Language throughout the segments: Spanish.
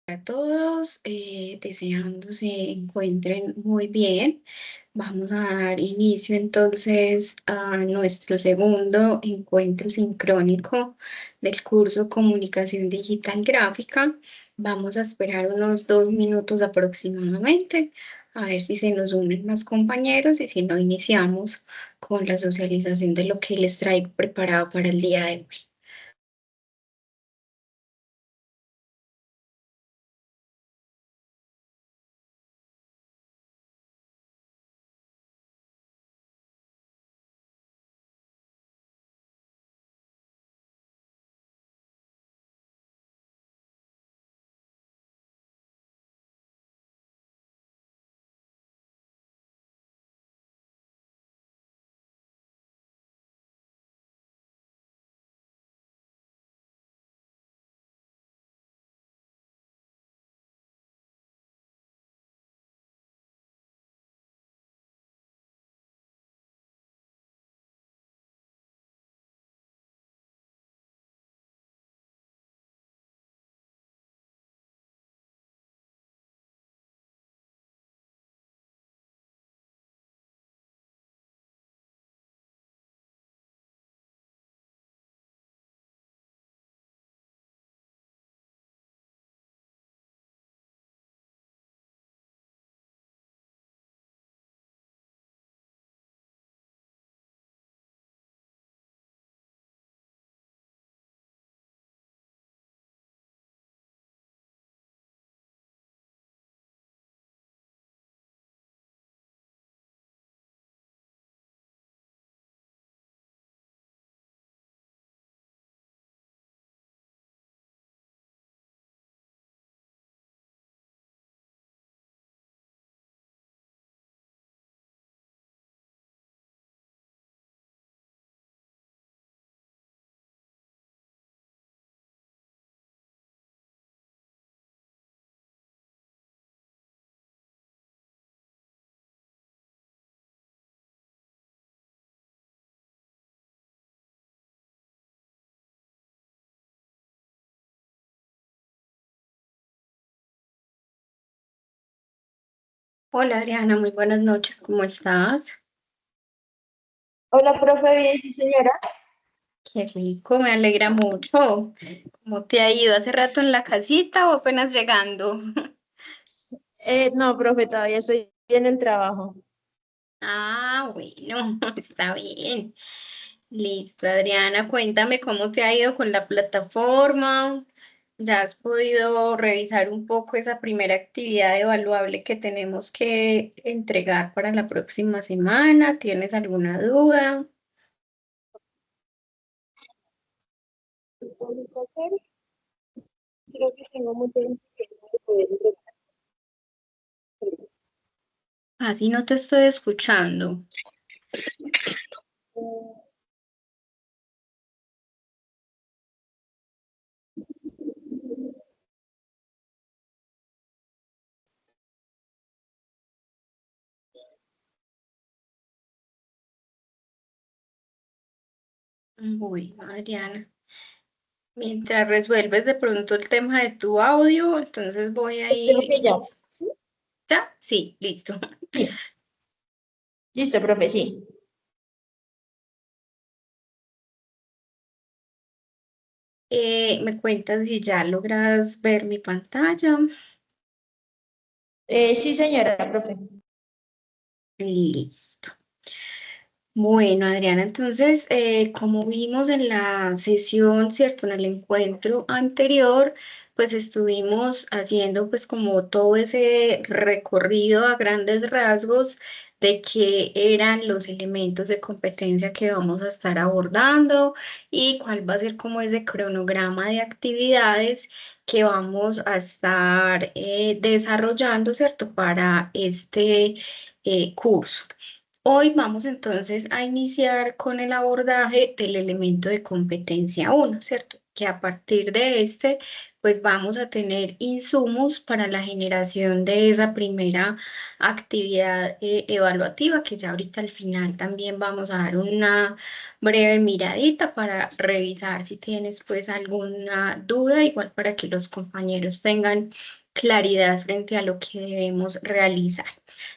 A todos, deseando se encuentren muy bien. Vamos a dar inicio entonces a nuestro segundo encuentro sincrónico del curso Comunicación Digital Gráfica. Vamos a esperar unos 2 minutos aproximadamente, a ver si se nos unen más compañeros y si no iniciamos con la socialización de lo que les traigo preparado para el día de hoy. Hola Adriana, muy buenas noches, ¿cómo estás? Hola, profe, bien, sí, señora. Qué rico, me alegra mucho. ¿Cómo te ha ido? ¿Hace rato en la casita o apenas llegando? No, profe, todavía estoy en el trabajo. Ah, bueno, está bien. Listo, Adriana, cuéntame cómo te ha ido con la plataforma. ¿Ya has podido revisar un poco esa primera actividad evaluable que tenemos que entregar para la próxima semana? ¿Tienes alguna duda? Creo que tengo mucha información de poder ingresar. Así no te estoy escuchando. Bueno, Adriana. Mientras resuelves de pronto el tema de tu audio, entonces voy a Creo ir. que ya. ¿Ya? Sí, listo. Sí. Listo, profe, sí. Me cuentas si ya logras ver mi pantalla. Sí, señora, profe. Listo. Bueno, Adriana, entonces, como vimos en la sesión, ¿cierto? En el encuentro anterior, pues estuvimos haciendo pues como todo ese recorrido a grandes rasgos de qué eran los elementos de competencia que vamos a estar abordando y cuál va a ser como ese cronograma de actividades que vamos a estar desarrollando, ¿cierto? Para este curso. Hoy vamos entonces a iniciar con el abordaje del elemento de competencia uno, ¿cierto? que a partir de este, pues vamos a tener insumos para la generación de esa primera actividad evaluativa, que ya ahorita al final también vamos a dar una breve miradita para revisar si tienes pues alguna duda, igual para que los compañeros tengan claridad frente a lo que debemos realizar.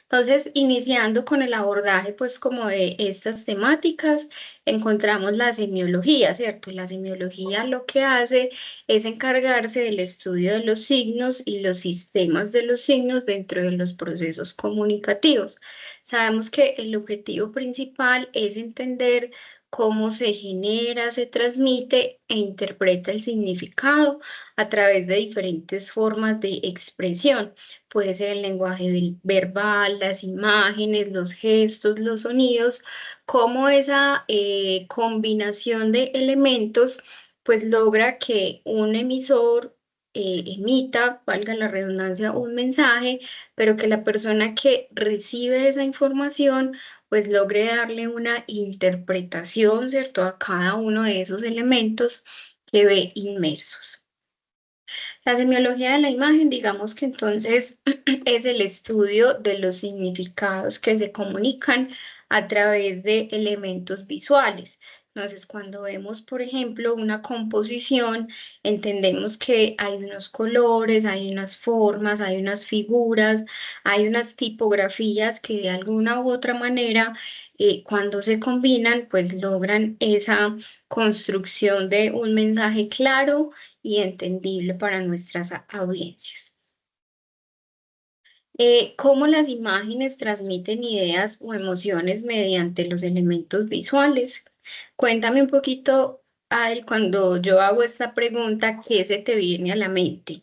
Entonces, iniciando con el abordaje, pues como de estas temáticas, encontramos la semiología, ¿cierto? La semiología lo que hace es encargarse del estudio de los signos y los sistemas de los signos dentro de los procesos comunicativos. Sabemos que el objetivo principal es entender cómo se genera, se transmite e interpreta el significado a través de diferentes formas de expresión. Puede ser el lenguaje verbal, las imágenes, los gestos, los sonidos, cómo esa combinación de elementos pues logra que un emisor emita, valga la redundancia, un mensaje, pero que la persona que recibe esa información pues logre darle una interpretación, ¿cierto?, a cada uno de esos elementos que ve inmersos. La semiología de la imagen, digamos que entonces es el estudio de los significados que se comunican a través de elementos visuales. Entonces, cuando vemos, por ejemplo, una composición, entendemos que hay unos colores, hay unas formas, hay unas figuras, hay unas tipografías que de alguna u otra manera, cuando se combinan, pues logran esa construcción de un mensaje claro y entendible para nuestras audiencias. ¿Cómo las imágenes transmiten ideas o emociones mediante los elementos visuales? Cuéntame un poquito, Adri, cuando yo hago esta pregunta, ¿qué se te viene a la mente?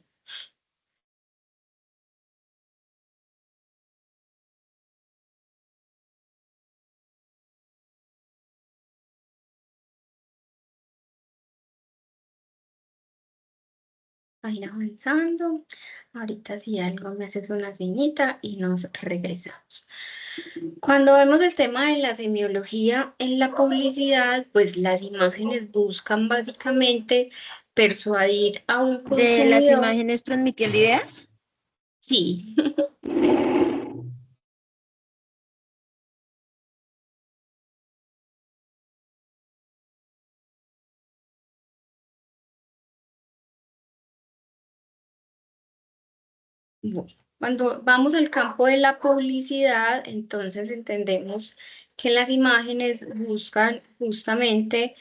Vayan avanzando. Ahorita si algo me haces una señita y nos regresamos. Cuando vemos el tema de la semiología en la publicidad, pues las imágenes buscan básicamente persuadir a un ¿De las consumidor. imágenes transmitiendo ideas? Sí. Bueno, cuando vamos al campo de la publicidad, entonces entendemos que las imágenes buscan justamente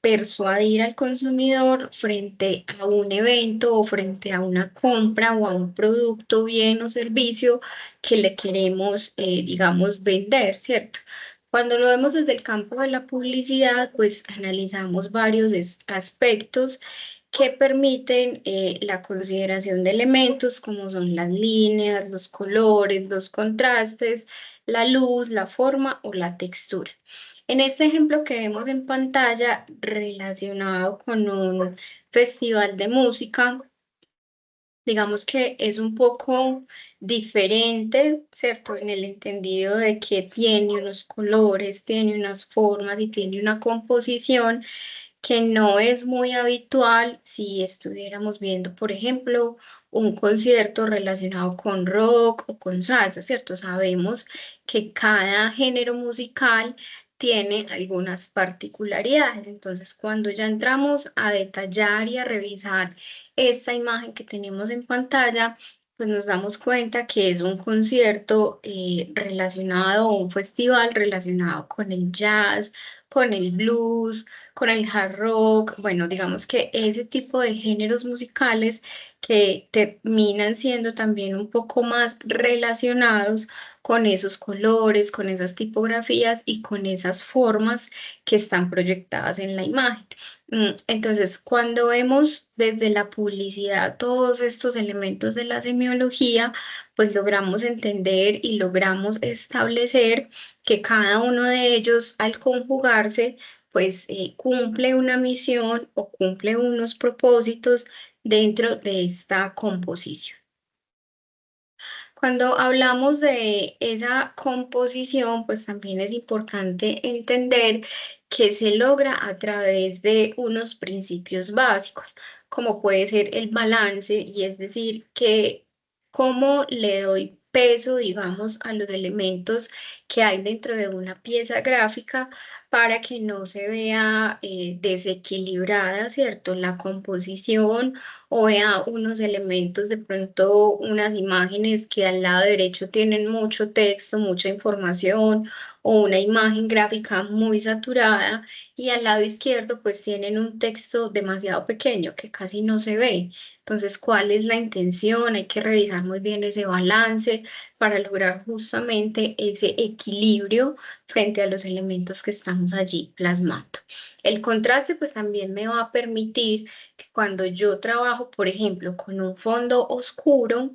persuadir al consumidor frente a un evento o frente a una compra o a un producto, bien o servicio que le queremos, digamos, vender, ¿cierto? Cuando lo vemos desde el campo de la publicidad, pues analizamos varios aspectos que permiten la consideración de elementos como son las líneas, los colores, los contrastes, la luz, la forma o la textura. En este ejemplo que vemos en pantalla relacionado con un festival de música, digamos que es un poco diferente, ¿cierto? En el entendido de que tiene unos colores, tiene unas formas y tiene una composición que no es muy habitual si estuviéramos viendo, por ejemplo, un concierto relacionado con rock o con salsa, ¿cierto? Sabemos que cada género musical tiene algunas particularidades. Entonces, cuando ya entramos a detallar y a revisar esta imagen que tenemos en pantalla, pues nos damos cuenta que es un concierto relacionado o un festival relacionado con el jazz, con el blues, con el hard rock, bueno, digamos que ese tipo de géneros musicales que terminan siendo también un poco más relacionados con esos colores, con esas tipografías y con esas formas que están proyectadas en la imagen. Entonces, cuando vemos desde la publicidad todos estos elementos de la semiología, pues logramos entender y logramos establecer que cada uno de ellos al conjugarse pues cumple una misión o cumple unos propósitos dentro de esta composición. Cuando hablamos de esa composición, pues también es importante entender que se logra a través de unos principios básicos, como puede ser el balance, y es decir, que cómo le doy peso, digamos, a los elementos que hay dentro de una pieza gráfica para que no se vea desequilibrada, ¿cierto? La composición o vea unos elementos, de pronto unas imágenes que al lado derecho tienen mucho texto, mucha información o una imagen gráfica muy saturada y al lado izquierdo pues tienen un texto demasiado pequeño que casi no se ve. Entonces, ¿cuál es la intención? Hay que revisar muy bien ese balance para lograr justamente ese equilibrio frente a los elementos que estamos allí plasmando. El contraste pues también me va a permitir que cuando yo trabajo, por ejemplo, con un fondo oscuro,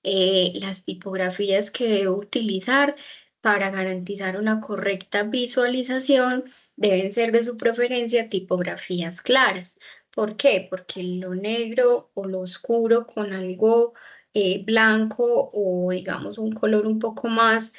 las tipografías que debo utilizar para garantizar una correcta visualización deben ser de su preferencia tipografías claras. ¿Por qué? Porque lo negro o lo oscuro con algo blanco o digamos un color un poco más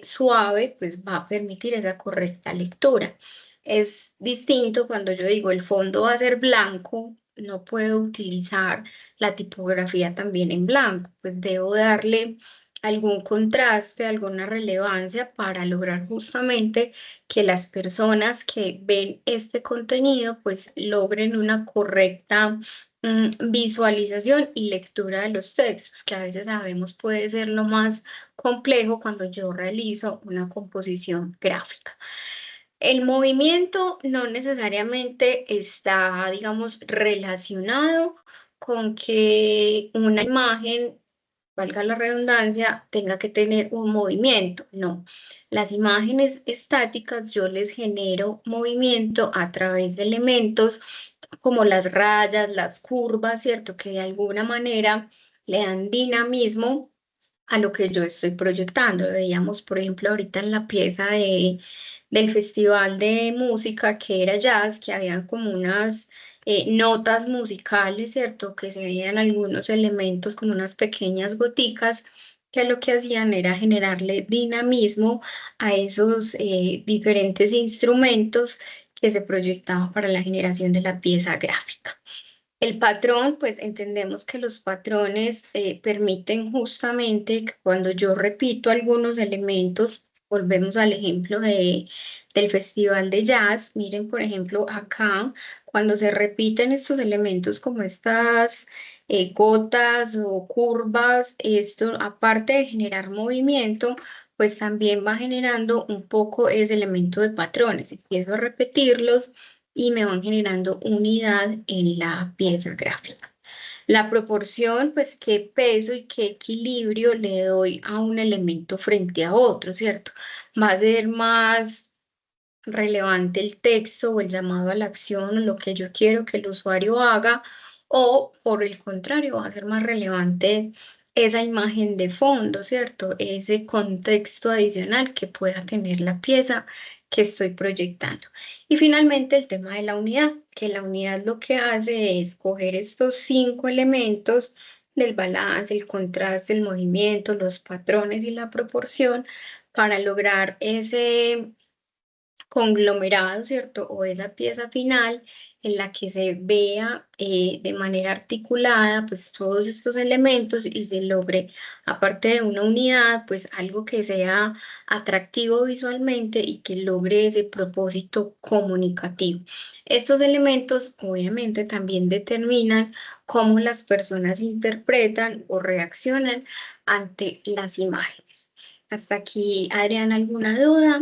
suave, pues va a permitir esa correcta lectura. Es distinto cuando yo digo el fondo va a ser blanco, no puedo utilizar la tipografía también en blanco, pues debo darle algún contraste, alguna relevancia para lograr justamente que las personas que ven este contenido pues logren una correcta visualización y lectura de los textos, que a veces sabemos puede ser lo más complejo cuando yo realizo una composición gráfica. El movimiento no necesariamente está, digamos, relacionado con que una imagen, valga la redundancia, tenga que tener un movimiento. No, las imágenes estáticas yo les genero movimiento a través de elementos como las rayas, las curvas, ¿cierto? Que de alguna manera le dan dinamismo a lo que yo estoy proyectando. Veíamos, por ejemplo, ahorita en la pieza del festival de música que era jazz, que habían como unas notas musicales, ¿cierto? Que se veían algunos elementos como unas pequeñas goticas que lo que hacían era generarle dinamismo a esos diferentes instrumentos que se proyectaban para la generación de la pieza gráfica. El patrón, pues entendemos que los patrones permiten justamente que cuando yo repito algunos elementos, volvemos al ejemplo del festival de jazz, miren por ejemplo acá, cuando se repiten estos elementos como estas gotas o curvas, esto aparte de generar movimiento, pues también va generando un poco ese elemento de patrones. Empiezo a repetirlos y me van generando unidad en la pieza gráfica. La proporción, pues qué peso y qué equilibrio le doy a un elemento frente a otro, ¿cierto? Va a ser más relevante el texto o el llamado a la acción o lo que yo quiero que el usuario haga, o por el contrario, va a ser más relevante esa imagen de fondo, ¿cierto? Ese contexto adicional que pueda tener la pieza que estoy proyectando. Y finalmente el tema de la unidad, que la unidad lo que hace es coger estos 5 elementos del balance, el contraste, el movimiento, los patrones y la proporción para lograr ese conglomerado, ¿cierto? O esa pieza final en la que se vea de manera articulada, pues todos estos elementos y se logre, aparte de una unidad, pues algo que sea atractivo visualmente y que logre ese propósito comunicativo. Estos elementos obviamente también determinan cómo las personas interpretan o reaccionan ante las imágenes. Hasta aquí, Adriana, ¿alguna duda?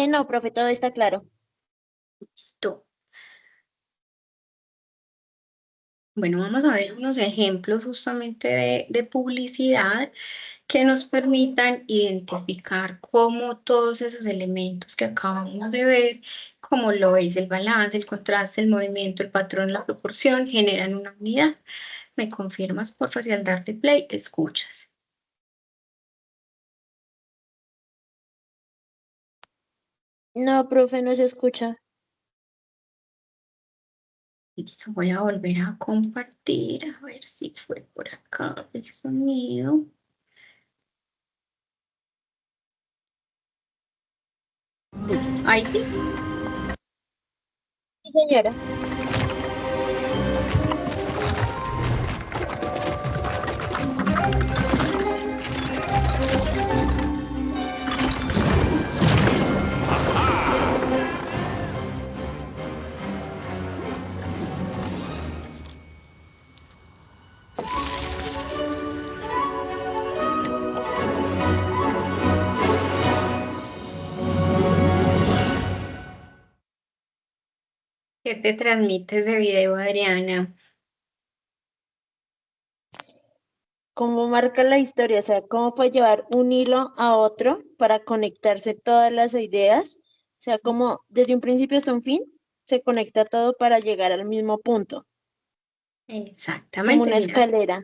No, profe, todo está claro. Listo. Bueno, vamos a ver unos ejemplos justamente de publicidad que nos permitan identificar cómo todos esos elementos que acabamos de ver, como lo es el balance, el contraste, el movimiento, el patrón, la proporción, generan una unidad. ¿Me confirmas, por favor, si al darle play escuchas? No, profe, no se escucha. Listo, voy a volver a compartir, a ver si fue por acá el sonido. Listo. Ahí sí. Sí, señora. ¿Qué te transmite ese video, Adriana? ¿Cómo marca la historia? O sea, ¿cómo puede llevar un hilo a otro para conectarse todas las ideas? O sea, como desde un principio hasta un fin se conecta todo para llegar al mismo punto, como Exactamente, una mira. escalera.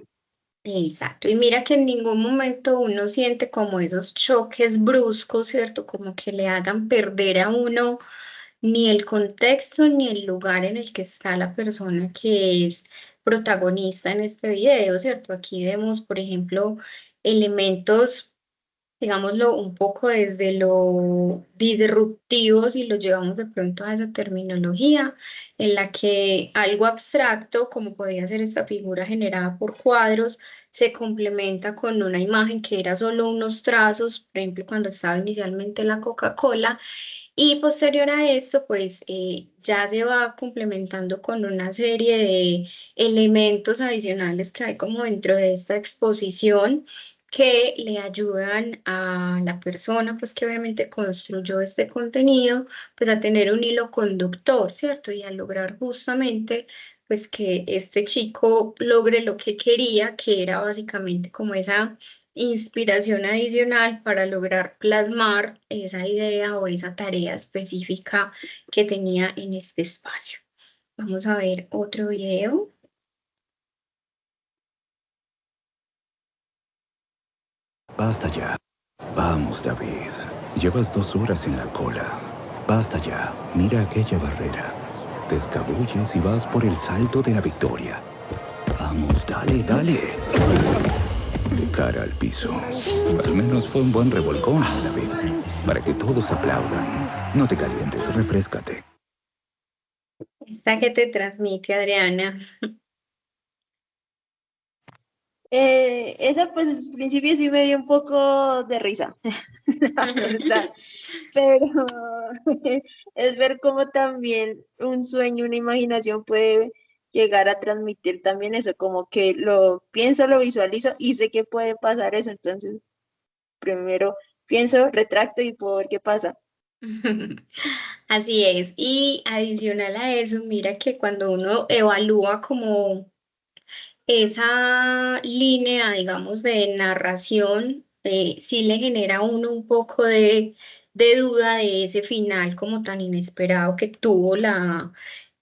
Exacto. Y mira que en ningún momento uno siente como esos choques bruscos, ¿cierto? Como que le hagan perder a uno ni el contexto ni el lugar en el que está la persona que es protagonista en este video, ¿cierto? Aquí vemos, por ejemplo, elementos, digámoslo, un poco desde lo disruptivo, si lo llevamos de pronto a esa terminología, en la que algo abstracto, como podía ser esta figura generada por cuadros, se complementa con una imagen que era solo unos trazos, por ejemplo, cuando estaba inicialmente la Coca-Cola, y posterior a esto, pues ya se va complementando con una serie de elementos adicionales que hay como dentro de esta exposición que le ayudan a la persona, pues que obviamente construyó este contenido, pues a tener un hilo conductor, ¿cierto? Y a lograr justamente, pues que este chico logre lo que quería, que era básicamente como esa inspiración adicional para lograr plasmar esa idea o esa tarea específica que tenía en este espacio. Vamos a ver otro video. Basta ya. Vamos, David. Llevas 2 horas en la cola. Basta ya. Mira aquella barrera. Te escabulles y vas por el salto de la victoria. Vamos, dale, dale. De cara al piso. Al menos fue un buen revolcón, David. Para que todos aplaudan. No te calientes, refréscate. Esta que te transmite Adriana. Esa pues al principio sí me dio un poco de risa, la verdad, pero es ver cómo también un sueño, una imaginación puede llegar a transmitir también eso, como que lo pienso, lo visualizo y sé que puede pasar eso, entonces primero pienso, retracto y puedo ver qué pasa. Así es. Y adicional a eso, mira que cuando uno evalúa como esa línea, digamos, de narración, sí le genera a uno un poco de duda de ese final como tan inesperado que tuvo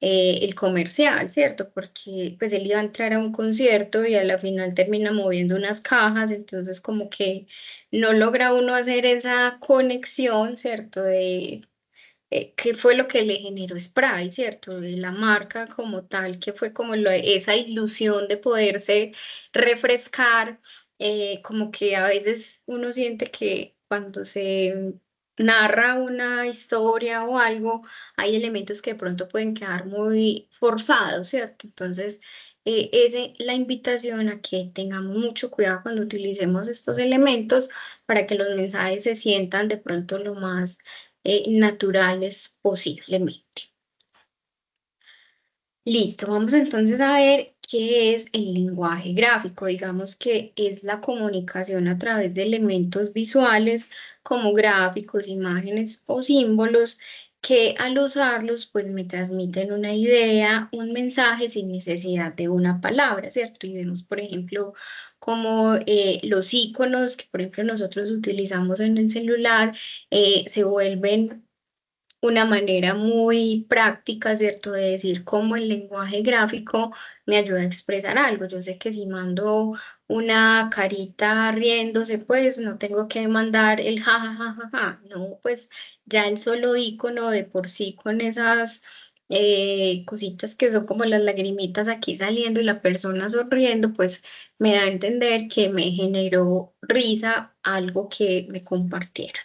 el comercial, ¿cierto? Porque pues él iba a entrar a un concierto y a la final termina moviendo unas cajas, entonces como que no logra uno hacer esa conexión, ¿cierto? De qué fue lo que le generó Spray, ¿cierto? De la marca como tal, que fue como esa ilusión de poderse refrescar, como que a veces uno siente que cuando se narra una historia o algo, hay elementos que de pronto pueden quedar muy forzados, ¿cierto? Entonces, la invitación a que tengamos mucho cuidado cuando utilicemos estos elementos para que los mensajes se sientan de pronto lo más naturales posiblemente. Listo, vamos entonces a ver qué es el lenguaje gráfico. Digamos que es la comunicación a través de elementos visuales como gráficos, imágenes o símbolos que al usarlos pues me transmiten una idea, un mensaje sin necesidad de una palabra, ¿cierto? Y vemos, por ejemplo, como los iconos que, por ejemplo, nosotros utilizamos en el celular se vuelven una manera muy práctica, ¿cierto? De decir cómo el lenguaje gráfico me ayuda a expresar algo. Yo sé que si mando una carita riéndose, pues no tengo que mandar el ja, ja, ja, ja, ja. No, pues ya el solo icono de por sí con esas cositas que son como las lagrimitas aquí saliendo y la persona sonriendo, pues me da a entender que me generó risa algo que me compartieron.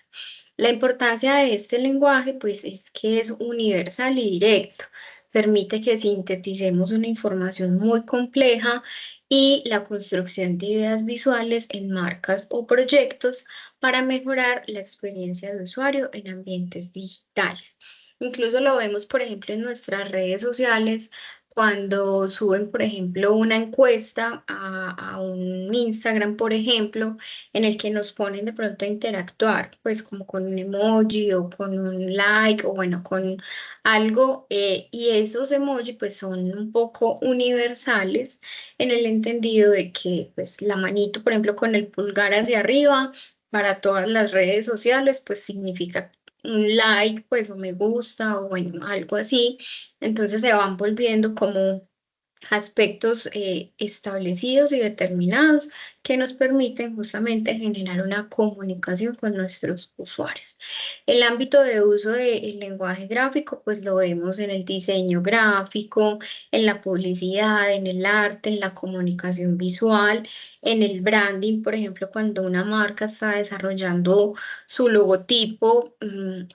La importancia de este lenguaje, pues, es que es universal y directo. Permite que sinteticemos una información muy compleja y la construcción de ideas visuales en marcas o proyectos para mejorar la experiencia de usuario en ambientes digitales. Incluso lo vemos, por ejemplo, en nuestras redes sociales cuando suben, por ejemplo, una encuesta a un Instagram, por ejemplo, en el que nos ponen de pronto a interactuar, pues como con un emoji o con un like o bueno, con algo, y esos emojis pues son un poco universales en el entendido de que pues la manito, por ejemplo, con el pulgar hacia arriba para todas las redes sociales, pues significa un like, pues o me gusta o bueno, algo así. Entonces se van volviendo como aspectos establecidos y determinados que nos permiten justamente generar una comunicación con nuestros usuarios. El ámbito de uso del lenguaje gráfico, pues lo vemos en el diseño gráfico, en la publicidad, en el arte, en la comunicación visual, en el branding, por ejemplo, cuando una marca está desarrollando su logotipo,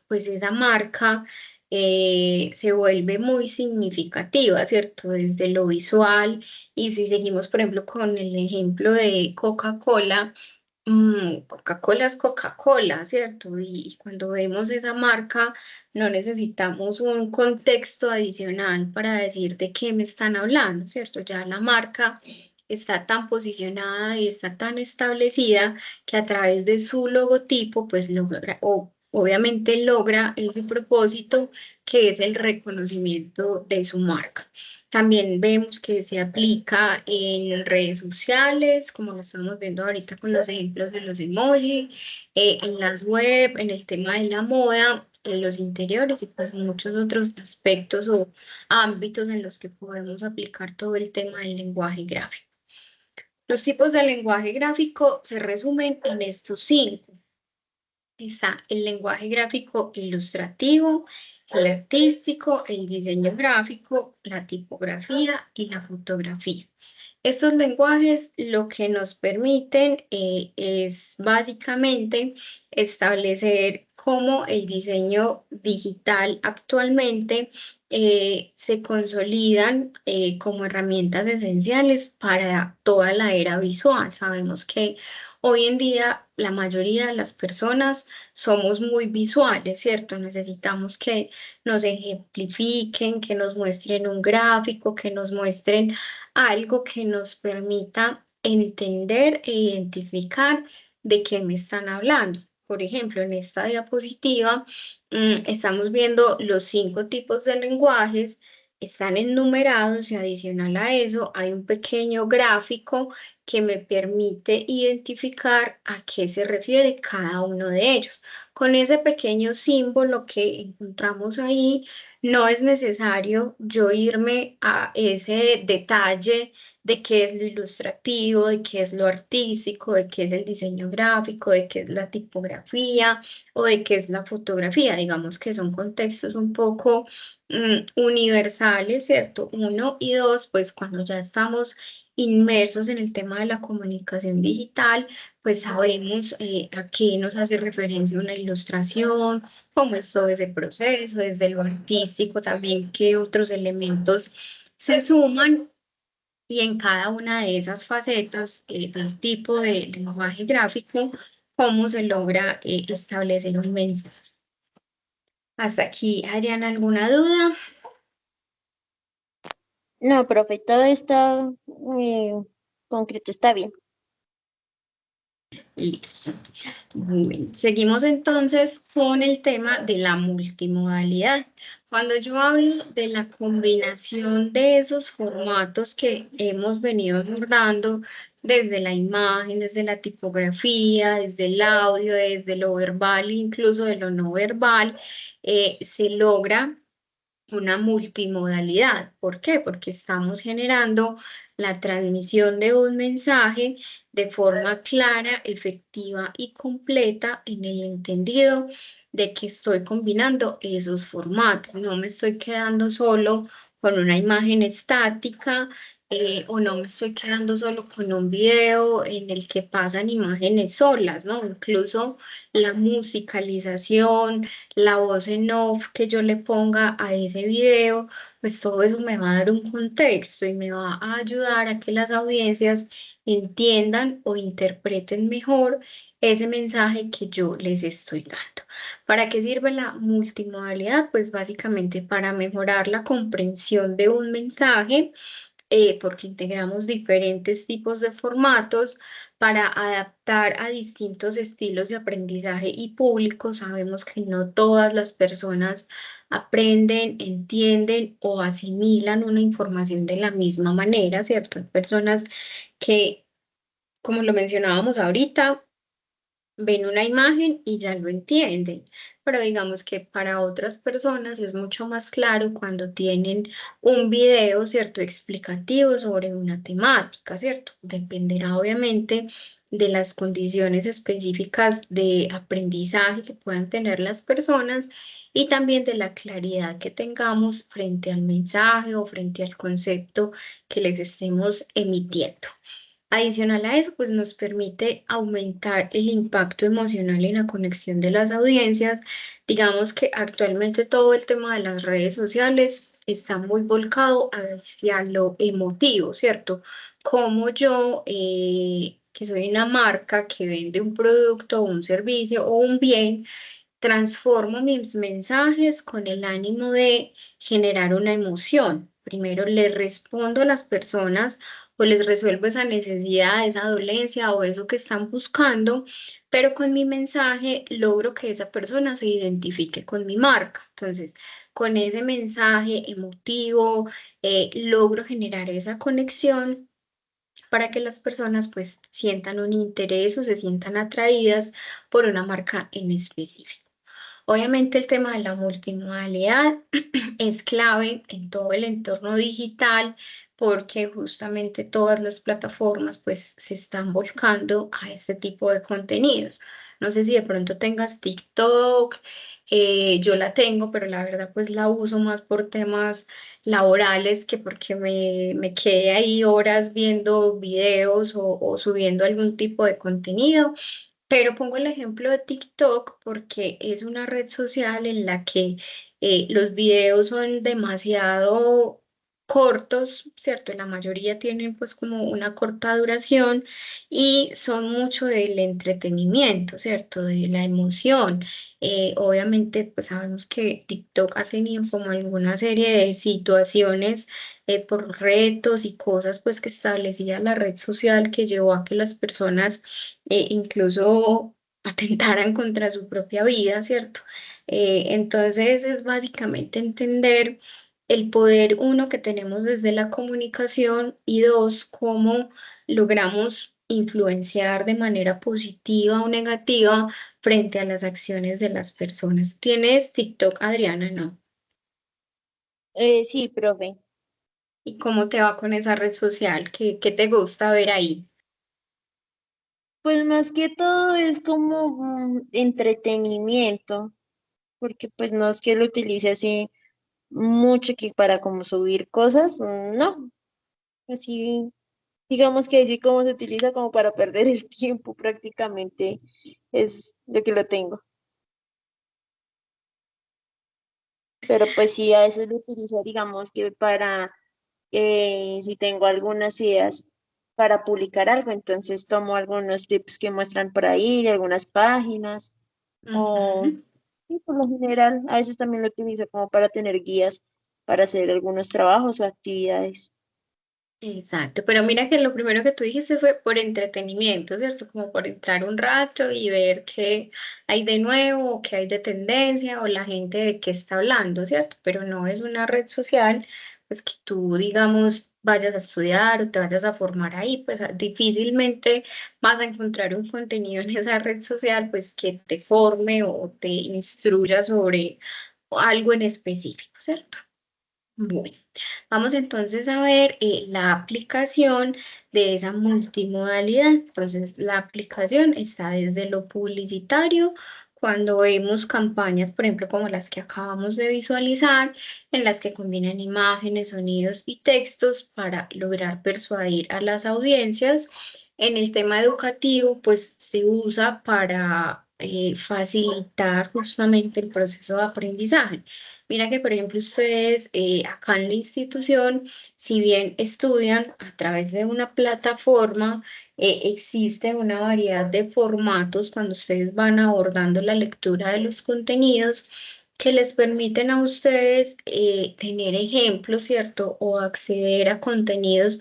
pues esa marca se vuelve muy significativa, ¿cierto? Desde lo visual, y si seguimos, por ejemplo, con el ejemplo de Coca-Cola, Coca-Cola es Coca-Cola, ¿cierto? Y cuando vemos esa marca, no necesitamos un contexto adicional para decir de qué me están hablando, ¿cierto? Ya la marca está tan posicionada y está tan establecida que a través de su logotipo, pues logra, o obviamente logra ese propósito que es el reconocimiento de su marca. También vemos que se aplica en redes sociales, como lo estamos viendo ahorita con los ejemplos de los emojis, en las web, en el tema de la moda, en los interiores y pues muchos otros aspectos o ámbitos en los que podemos aplicar todo el tema del lenguaje gráfico. Los tipos de lenguaje gráfico se resumen en estos cinco. Está el lenguaje gráfico ilustrativo, el artístico, el diseño gráfico, la tipografía y la fotografía. Estos lenguajes lo que nos permiten es básicamente establecer cómo el diseño digital actualmente se consolidan como herramientas esenciales para toda la era visual. Sabemos que hoy en día la mayoría de las personas somos muy visuales, ¿cierto? Necesitamos que nos ejemplifiquen, que nos muestren un gráfico, que nos muestren algo que nos permita entender e identificar de qué me están hablando. Por ejemplo, en esta diapositiva estamos viendo los 5 tipos de lenguajes, están enumerados y adicional a eso hay un pequeño gráfico que me permite identificar a qué se refiere cada uno de ellos. Con ese pequeño símbolo que encontramos ahí, no es necesario yo irme a ese detalle de qué es lo ilustrativo, de qué es lo artístico, de qué es el diseño gráfico, de qué es la tipografía o de qué es la fotografía. Digamos que son contextos un poco universales, ¿cierto? Uno y dos, pues cuando ya estamos inmersos en el tema de la comunicación digital, pues sabemos a qué nos hace referencia una ilustración, cómo es todo ese proceso, desde lo artístico también, qué otros elementos se suman y en cada una de esas facetas del tipo de lenguaje gráfico, cómo se logra establecer un mensaje. Hasta aquí, Adriana, ¿alguna duda? No, profe, todo está concreto, está bien. Listo. Bueno, seguimos entonces con el tema de la multimodalidad. Cuando yo hablo de la combinación de esos formatos que hemos venido abordando, desde la imagen, desde la tipografía, desde el audio, desde lo verbal, incluso de lo no verbal, se logra una multimodalidad. ¿Por qué? Porque estamos generando la transmisión de un mensaje de forma clara, efectiva y completa en el entendido de que estoy combinando esos formatos. No me estoy quedando solo con una imagen estática o no me estoy quedando solo con un video en el que pasan imágenes solas, ¿no? Incluso la musicalización, la voz en off que yo le ponga a ese video, pues todo eso me va a dar un contexto y me va a ayudar a que las audiencias entiendan o interpreten mejor ese mensaje que yo les estoy dando. ¿Para qué sirve la multimodalidad? Pues básicamente para mejorar la comprensión de un mensaje, porque integramos diferentes tipos de formatos para adaptar a distintos estilos de aprendizaje y público. Sabemos que no todas las personas aprenden, entienden o asimilan una información de la misma manera, ¿cierto? Hay personas que, como lo mencionábamos ahorita, ven una imagen y ya lo entienden, pero digamos que para otras personas es mucho más claro cuando tienen un video, ¿cierto? Explicativo sobre una temática, ¿cierto? Dependerá obviamente de las condiciones específicas de aprendizaje que puedan tener las personas y también de la claridad que tengamos frente al mensaje o frente al concepto que les estemos emitiendo. Adicional a eso, pues nos permite aumentar el impacto emocional en la conexión de las audiencias. Digamos que actualmente todo el tema de las redes sociales está muy volcado hacia lo emotivo, ¿cierto? Como yo, que soy una marca que vende un producto o un servicio o un bien, transformo mis mensajes con el ánimo de generar una emoción. Primero le respondo a las personas o les resuelvo esa necesidad, esa dolencia o eso que están buscando, pero con mi mensaje logro que esa persona se identifique con mi marca. Entonces, con ese mensaje emotivo, logro generar esa conexión para que las personas pues sientan un interés o se sientan atraídas por una marca en específico. Obviamente el tema de la multimodalidad es clave en todo el entorno digital porque justamente todas las plataformas pues se están volcando a este tipo de contenidos. No sé si de pronto tengas TikTok, yo la tengo, pero la verdad pues la uso más por temas laborales que porque me quedé ahí horas viendo videos o subiendo algún tipo de contenido. Pero pongo el ejemplo de TikTok porque es una red social en la que los videos son demasiado cortos, ¿cierto? La mayoría tienen pues como una corta duración y son mucho del entretenimiento, ¿cierto? De la emoción. Obviamente pues sabemos que TikTok ha tenido como alguna serie de situaciones por retos y cosas pues que establecía la red social que llevó a que las personas incluso atentaran contra su propia vida, ¿cierto? Entonces es básicamente entender el poder, uno, que tenemos desde la comunicación y dos, cómo logramos influenciar de manera positiva o negativa frente a las acciones de las personas. ¿Tienes TikTok, Adriana? No. Sí, profe. ¿Y cómo te va con esa red social? ¿Qué te gusta ver ahí? Pues más que todo es como entretenimiento, porque pues no es que lo utilice así mucho que para como subir cosas, no, así digamos que así como se utiliza como para perder el tiempo prácticamente es lo que lo tengo. Pero pues sí, a veces lo utilizo digamos que para, si tengo algunas ideas para publicar algo, entonces tomo algunos tips que muestran por ahí de algunas páginas o, Ujú. sí, por lo general, a veces también lo utilizo como para tener guías para hacer algunos trabajos o actividades. Exacto, pero mira que lo primero que tú dijiste fue por entretenimiento, ¿cierto? Como por entrar un rato y ver qué hay de nuevo, o qué hay de tendencia, o la gente de qué está hablando, ¿cierto? Pero no es una red social, pues que tú, digamos, vayas a estudiar o te vayas a formar ahí, pues difícilmente vas a encontrar un contenido en esa red social, pues que te forme o te instruya sobre algo en específico, ¿cierto? Bueno, vamos entonces a ver la aplicación de esa multimodalidad. Entonces, la aplicación está desde lo publicitario cuando vemos campañas, por ejemplo, como las que acabamos de visualizar, en las que combinan imágenes, sonidos y textos para lograr persuadir a las audiencias. En el tema educativo, pues se usa para facilitar justamente el proceso de aprendizaje. Mira que, por ejemplo, ustedes acá en la institución, si bien estudian a través de una plataforma, existe una variedad de formatos cuando ustedes van abordando la lectura de los contenidos que les permiten a ustedes tener ejemplos, ¿cierto? O acceder a contenidos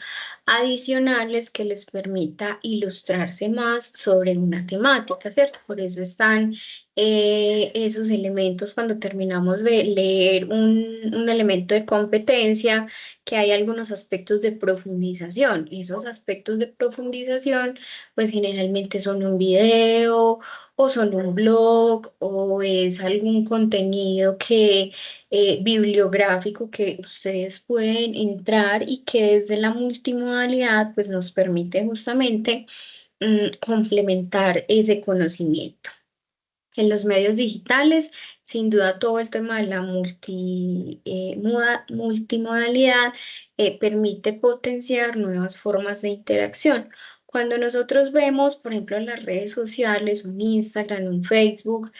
adicionales que les permita ilustrarse más sobre una temática, ¿cierto? Por eso están esos elementos cuando terminamos de leer un elemento de competencia, que hay algunos aspectos de profundización. Esos aspectos de profundización, pues generalmente son un video o son un blog o es algún contenido que bibliográfico que ustedes pueden entrar y que desde la multimodalidad pues nos permite justamente complementar ese conocimiento. En los medios digitales, sin duda todo el tema de la multimodalidad permite potenciar nuevas formas de interacción. Cuando nosotros vemos, por ejemplo, en las redes sociales, un Instagram, un Facebook,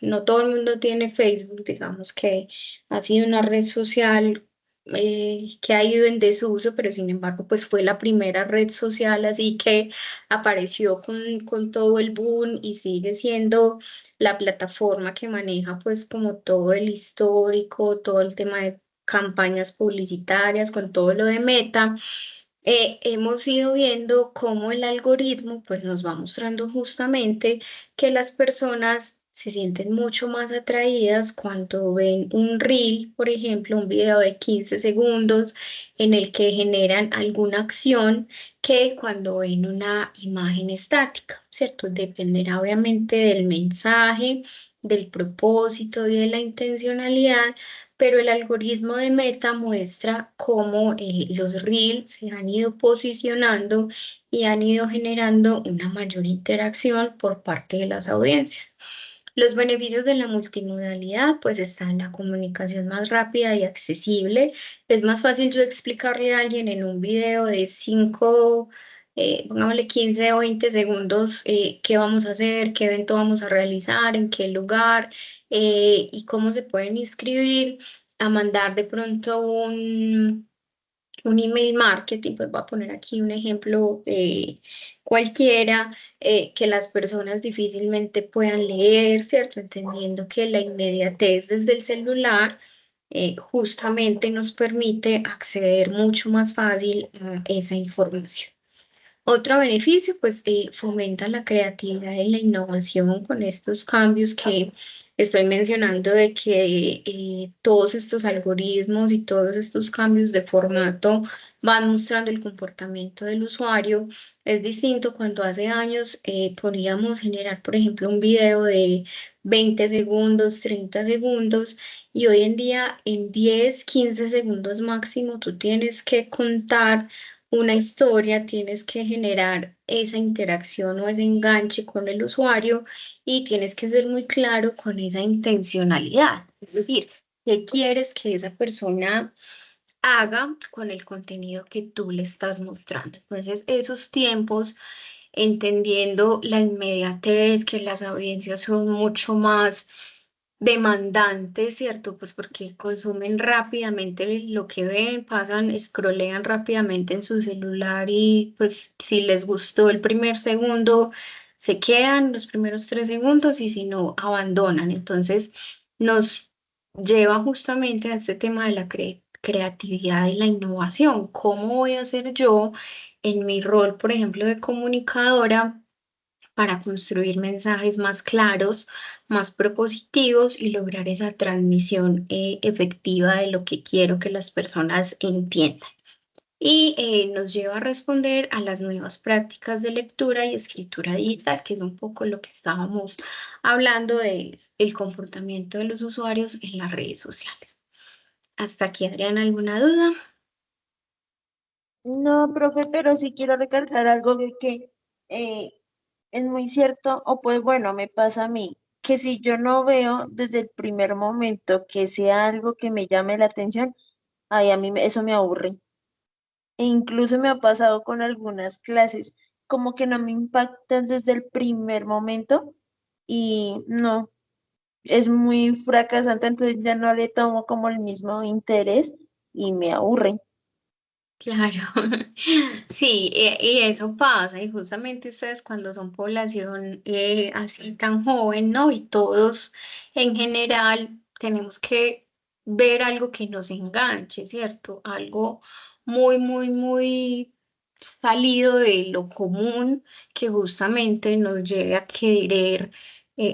no todo el mundo tiene Facebook, digamos que ha sido una red social que ha ido en desuso, pero sin embargo, pues fue la primera red social, así que apareció con todo el boom y sigue siendo la plataforma que maneja pues como todo el histórico, todo el tema de campañas publicitarias, con todo lo de Meta. Hemos ido viendo cómo el algoritmo pues nos va mostrando justamente que las personas se sienten mucho más atraídas cuando ven un reel, por ejemplo, un video de 15 segundos en el que generan alguna acción que cuando ven una imagen estática, ¿cierto? Dependerá obviamente del mensaje, del propósito y de la intencionalidad, pero el algoritmo de Meta muestra cómo los Reels se han ido posicionando y han ido generando una mayor interacción por parte de las audiencias. Los beneficios de la multimodalidad, pues están en la comunicación más rápida y accesible. Es más fácil yo explicarle a alguien en un video de 5, pongámosle 15 o 20 segundos, qué vamos a hacer, qué evento vamos a realizar, en qué lugar y cómo se pueden inscribir, a mandar de pronto un email marketing, pues voy a poner aquí un ejemplo cualquiera, que las personas difícilmente puedan leer, ¿cierto? Entendiendo que la inmediatez desde el celular justamente nos permite acceder mucho más fácil a esa información. Otro beneficio, pues fomenta la creatividad y la innovación con estos cambios que estoy mencionando de que todos estos algoritmos y todos estos cambios de formato van mostrando el comportamiento del usuario. Es distinto cuando hace años podíamos generar, por ejemplo, un video de 20 segundos, 30 segundos y hoy en día en 10, 15 segundos máximo tú tienes que contar una historia, tienes que generar esa interacción o ese enganche con el usuario y tienes que ser muy claro con esa intencionalidad. Es decir, qué quieres que esa persona haga con el contenido que tú le estás mostrando. Entonces, esos tiempos, entendiendo la inmediatez, que las audiencias son mucho más demandantes, ¿cierto? Pues porque consumen rápidamente lo que ven, pasan, scrollean rápidamente en su celular y pues si les gustó el primer segundo, se quedan los primeros 3 segundos y si no, abandonan. Entonces, nos lleva justamente a este tema de la creatividad y la innovación. ¿Cómo voy a hacer yo en mi rol, por ejemplo, de comunicadora, para construir mensajes más claros, más propositivos y lograr esa transmisión efectiva de lo que quiero que las personas entiendan? Y nos lleva a responder a las nuevas prácticas de lectura y escritura digital, que es un poco lo que estábamos hablando de el comportamiento de los usuarios en las redes sociales. Hasta aquí, Adriana, ¿alguna duda? No, profe, pero sí quiero recalcar algo de que es muy cierto, o pues bueno, me pasa a mí, que si yo no veo desde el primer momento que sea algo que me llame la atención, ay, eso me aburre. E incluso me ha pasado con algunas clases, como que no me impactan desde el primer momento y no, es muy fracasante, entonces ya no le tomo como el mismo interés y me aburre. Claro, sí, y eso pasa, y justamente ustedes cuando son población así tan joven, ¿no? Y todos en general tenemos que ver algo que nos enganche, ¿cierto? Algo muy, muy, muy salido de lo común que justamente nos lleve a querer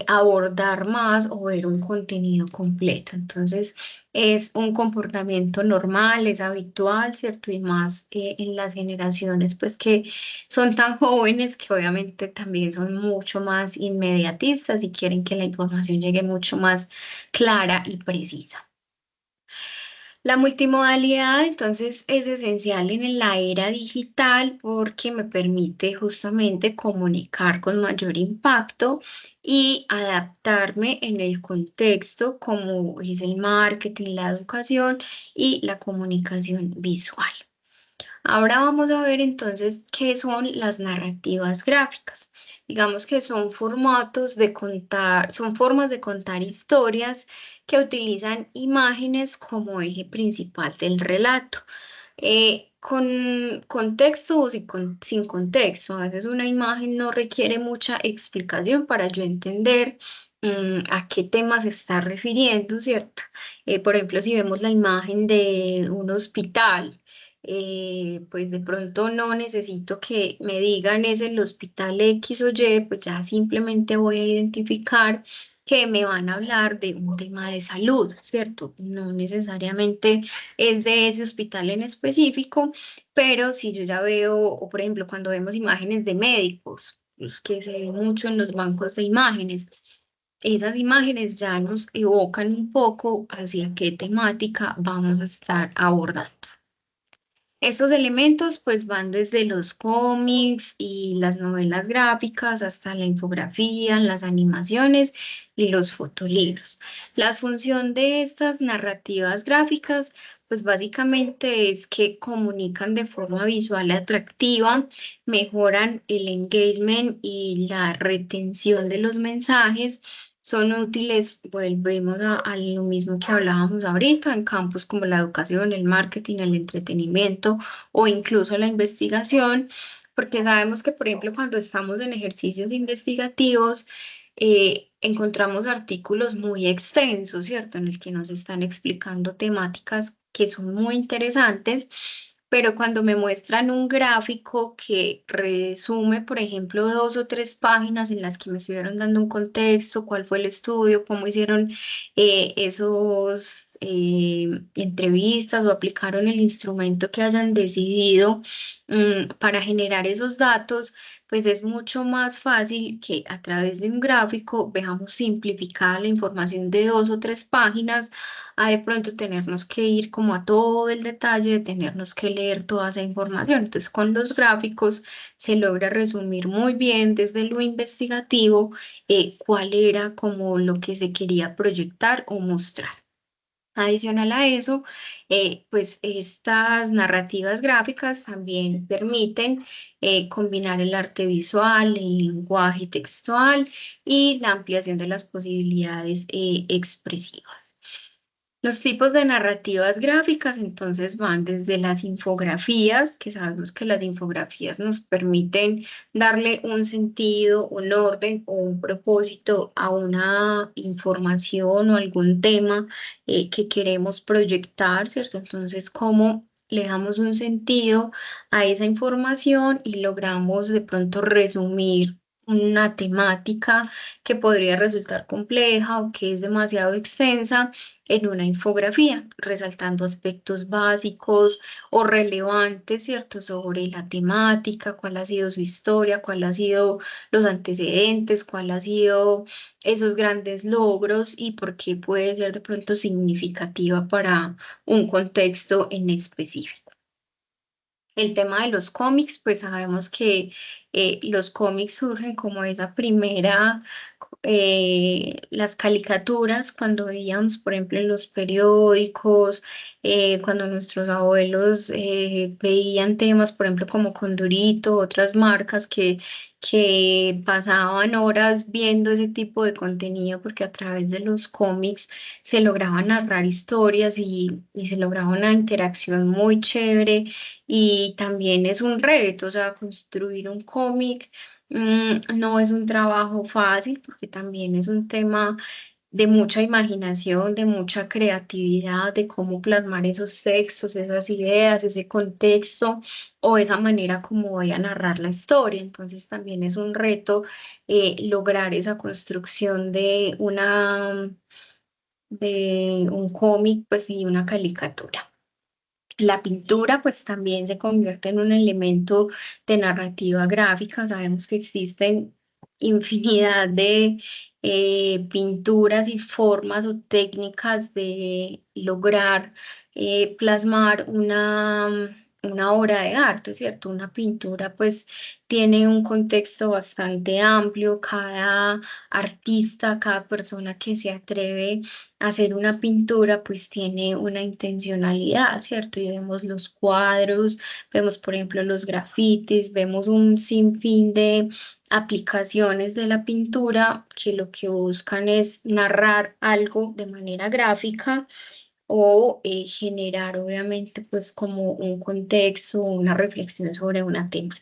abordar más o ver un contenido completo. Entonces, es un comportamiento normal, es habitual, ¿cierto? Y más en las generaciones, pues que son tan jóvenes que obviamente también son mucho más inmediatistas y quieren que la información llegue mucho más clara y precisa. La multimodalidad entonces es esencial en la era digital porque me permite justamente comunicar con mayor impacto y adaptarme en el contexto como es el marketing, la educación y la comunicación visual. Ahora vamos a ver entonces qué son las narrativas gráficas. Digamos que son formatos de contar, son formas de contar historias que utilizan imágenes como eje principal del relato. Con contexto o sin contexto. A veces una imagen no requiere mucha explicación para yo entender a qué tema se está refiriendo, ¿cierto? Por ejemplo, si vemos la imagen de un hospital, pues de pronto no necesito que me digan es el hospital X o Y, pues ya simplemente voy a identificar que me van a hablar de un tema de salud, ¿cierto? No necesariamente es de ese hospital en específico, pero si yo ya veo, o por ejemplo, cuando vemos imágenes de médicos, pues, que se ven mucho en los bancos de imágenes, esas imágenes ya nos evocan un poco hacia qué temática vamos a estar abordando. Estos elementos pues van desde los cómics y las novelas gráficas hasta la infografía, las animaciones y los fotolibros. La función de estas narrativas gráficas pues básicamente es que comunican de forma visual atractiva, mejoran el engagement y la retención de los mensajes. Son útiles, volvemos a lo mismo que hablábamos ahorita, en campos como la educación, el marketing, el entretenimiento o incluso la investigación, porque sabemos que, por ejemplo, cuando estamos en ejercicios investigativos, encontramos artículos muy extensos, ¿cierto? En el que nos están explicando temáticas que son muy interesantes, pero cuando me muestran un gráfico que resume, por ejemplo, 2 o 3 páginas en las que me estuvieron dando un contexto, cuál fue el estudio, cómo hicieron esos entrevistas o aplicaron el instrumento que hayan decidido para generar esos datos, pues es mucho más fácil que a través de un gráfico veamos simplificada la información de 2 o 3 páginas a de pronto tenernos que ir como a todo el detalle de tenernos que leer toda esa información. Entonces, con los gráficos se logra resumir muy bien desde lo investigativo cuál era como lo que se quería proyectar o mostrar. Adicional a eso, pues estas narrativas gráficas también permiten combinar el arte visual, el lenguaje textual y la ampliación de las posibilidades expresivas. Los tipos de narrativas gráficas entonces van desde las infografías, que sabemos que las infografías nos permiten darle un sentido, un orden o un propósito a una información o algún tema que queremos proyectar, ¿cierto? Entonces, ¿cómo le damos un sentido a esa información y logramos de pronto resumir una temática que podría resultar compleja o que es demasiado extensa en una infografía, resaltando aspectos básicos o relevantes, ¿cierto?, sobre la temática, cuál ha sido su historia, cuál ha sido los antecedentes, cuál ha sido esos grandes logros y por qué puede ser de pronto significativa para un contexto en específico. El tema de los cómics, pues sabemos que los cómics surgen como esa primera, las caricaturas, cuando veíamos, por ejemplo, en los periódicos, cuando nuestros abuelos veían temas, por ejemplo, como Condorito, otras marcas que pasaban horas viendo ese tipo de contenido, porque a través de los cómics se lograban narrar historias y se lograba una interacción muy chévere y también es un reto, o sea, construir un cómic no es un trabajo fácil porque también es un tema de mucha imaginación, de mucha creatividad, de cómo plasmar esos textos, esas ideas, ese contexto o esa manera como voy a narrar la historia. Entonces también es un reto lograr esa construcción de un cómic, pues y una caricatura. La pintura pues también se convierte en un elemento de narrativa gráfica. Sabemos que existen infinidad de pinturas y formas o técnicas de lograr plasmar una obra de arte, ¿cierto? Una pintura pues tiene un contexto bastante amplio. Cada artista, cada persona que se atreve hacer una pintura pues tiene una intencionalidad, ¿cierto? Y vemos los cuadros, vemos por ejemplo los grafitis, vemos un sinfín de aplicaciones de la pintura que lo que buscan es narrar algo de manera gráfica o generar obviamente pues como un contexto, una reflexión sobre una tema.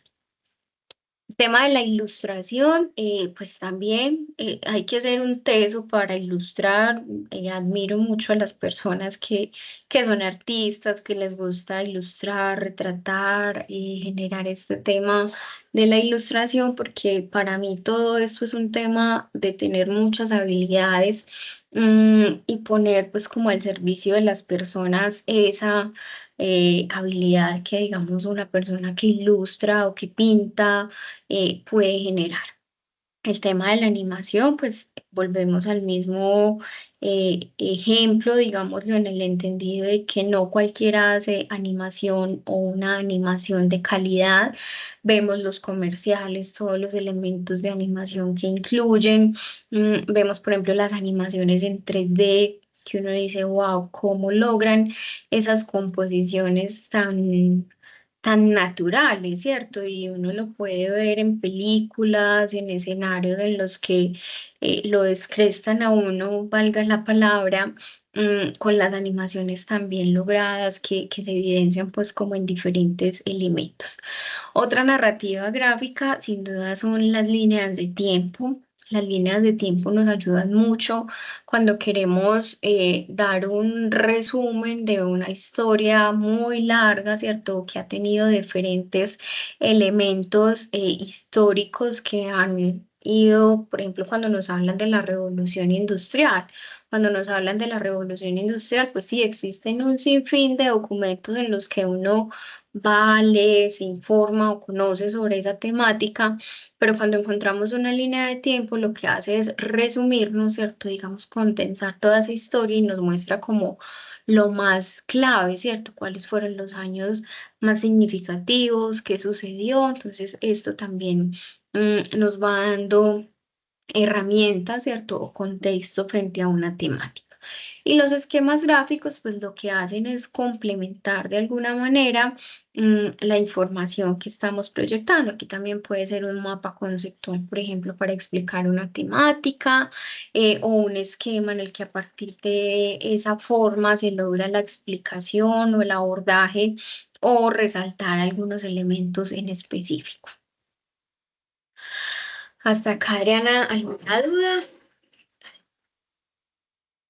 Tema de la ilustración, pues también hay que hacer un teso para ilustrar. Admiro mucho a las personas que son artistas, que les gusta ilustrar, retratar y generar este tema de la ilustración, porque para mí todo esto es un tema de tener muchas habilidades y poner pues como al servicio de las personas esa habilidad que digamos una persona que ilustra o que pinta puede generar. El tema de la animación, pues volvemos al mismo ejemplo, digámoslo, en el entendido de que no cualquiera hace animación o una animación de calidad. Vemos los comerciales, todos los elementos de animación que incluyen. Vemos, por ejemplo, las animaciones en 3D, que uno dice, wow, ¿cómo logran esas composiciones tan naturales, ¿cierto? Y uno lo puede ver en películas, en escenarios en los que lo descrestan a uno, valga la palabra, con las animaciones tan bien logradas que se evidencian pues como en diferentes elementos. Otra narrativa gráfica, sin duda, son las líneas de tiempo. Las líneas de tiempo nos ayudan mucho cuando queremos dar un resumen de una historia muy larga, ¿cierto? Que ha tenido diferentes elementos históricos que han ido, por ejemplo, cuando nos hablan de la revolución industrial. Cuando nos hablan de la revolución industrial, pues sí, existen un sinfín de documentos en los que uno vale, se informa o conoce sobre esa temática, pero cuando encontramos una línea de tiempo, lo que hace es resumirnos, ¿cierto? Digamos, condensar toda esa historia y nos muestra como lo más clave, ¿cierto? Cuáles fueron los años más significativos, qué sucedió. Entonces, esto también nos va dando herramientas, ¿cierto? O contexto frente a una temática. Y los esquemas gráficos, pues lo que hacen es complementar de alguna manera la información que estamos proyectando. Aquí también puede ser un mapa conceptual, por ejemplo, para explicar una temática o un esquema en el que a partir de esa forma se logra la explicación o el abordaje o resaltar algunos elementos en específico. Hasta acá, Adriana, ¿alguna duda?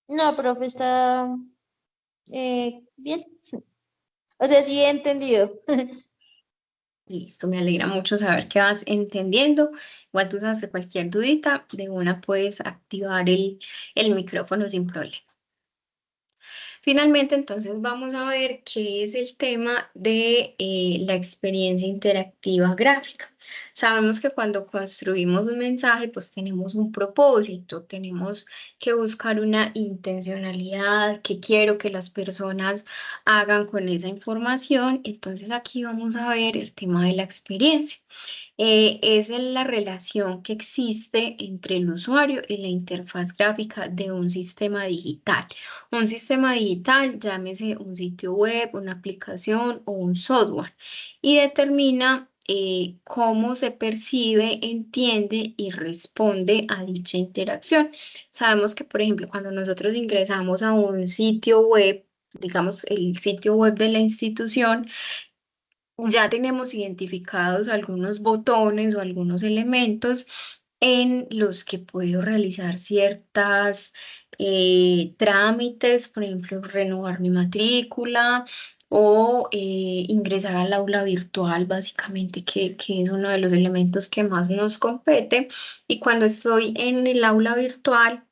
No, profe, está bien. O sea, sí he entendido. Listo, me alegra mucho saber que vas entendiendo. Igual tú sabes que cualquier dudita, de una puedes activar el micrófono sin problema. Finalmente, entonces vamos a ver qué es el tema de la experiencia interactiva gráfica. Sabemos que cuando construimos un mensaje, pues tenemos un propósito, tenemos que buscar una intencionalidad, qué quiero que las personas hagan con esa información. Entonces aquí vamos a ver el tema de la experiencia. Es la relación que existe entre el usuario y la interfaz gráfica de un sistema digital. Un sistema digital, llámese un sitio web, una aplicación o un software, y determina cómo se percibe, entiende y responde a dicha interacción. Sabemos que, por ejemplo, cuando nosotros ingresamos a un sitio web, digamos el sitio web de la institución, ya tenemos identificados algunos botones o algunos elementos en los que puedo realizar ciertas trámites, por ejemplo, renovar mi matrícula o ingresar al aula virtual, básicamente, que es uno de los elementos que más nos compete. Y cuando estoy en el aula virtual,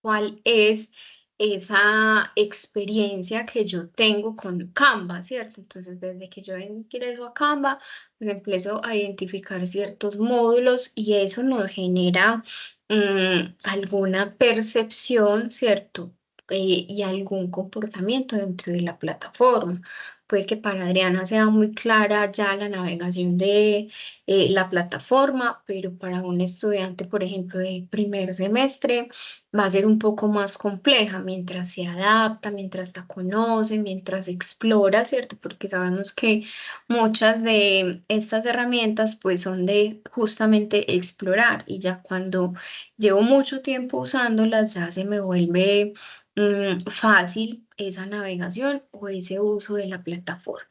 cuál es esa experiencia que yo tengo con Canva, ¿cierto? Entonces, desde que yo ingreso a Canva, pues empiezo a identificar ciertos módulos y eso nos genera alguna percepción, ¿cierto? Y algún comportamiento dentro de la plataforma. Puede que para Adriana sea muy clara ya la navegación de la plataforma, pero para un estudiante, por ejemplo, de primer semestre, va a ser un poco más compleja mientras se adapta, mientras la conoce, mientras explora, ¿cierto? Porque sabemos que muchas de estas herramientas pues son de justamente explorar y ya cuando llevo mucho tiempo usándolas ya se me vuelve fácil esa navegación o ese uso de la plataforma.